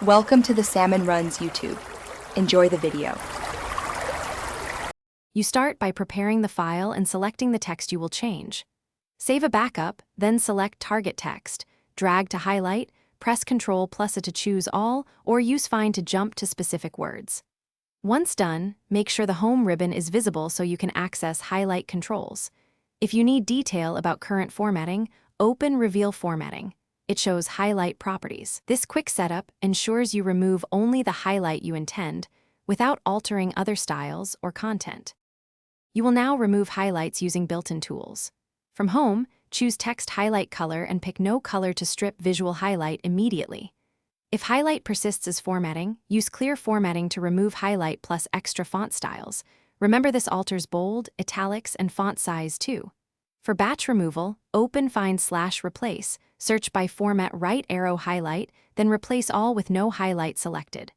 Welcome to the Salmon Runs YouTube. Enjoy the video. You start by preparing the file and selecting the text you will change. Save a backup, then select Target Text, drag to highlight, press Ctrl+A to choose all, or use Find to jump to specific words. Once done, make sure the Home ribbon is visible so you can access highlight controls. If you need detail about current formatting, open Reveal Formatting. It shows highlight properties. This quick setup ensures you remove only the highlight you intend, without altering other styles or content. You will now remove highlights using built-in tools. From Home, choose Text Highlight Color and pick No Color to strip visual highlight immediately. If highlight persists as formatting, use Clear Formatting to remove highlight plus extra font styles. Remember, this alters bold, italics, and font size too. For batch removal, open Find/Replace, search by Format right arrow highlight, then replace all with no highlight selected.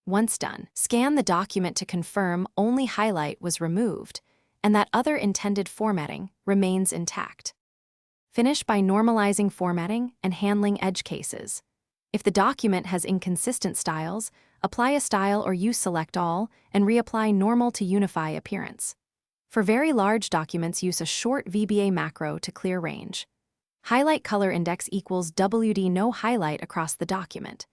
Once done, scan the document to confirm only highlight was removed, and that other intended formatting remains intact. Finish by normalizing formatting and handling edge cases. If the document has inconsistent styles, apply a style or use Select All and reapply Normal to unify appearance. For very large documents, use a short VBA macro to clear range. Highlight color index equals WD no highlight across the document.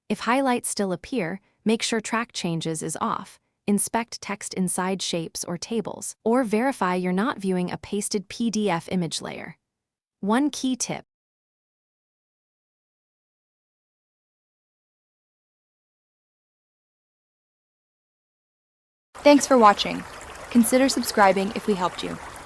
If highlights still appear, make sure Track Changes is off. Inspect text inside shapes or tables, or verify you're not viewing a pasted PDF image layer. One key tip. Thanks for watching. Consider subscribing if we helped you.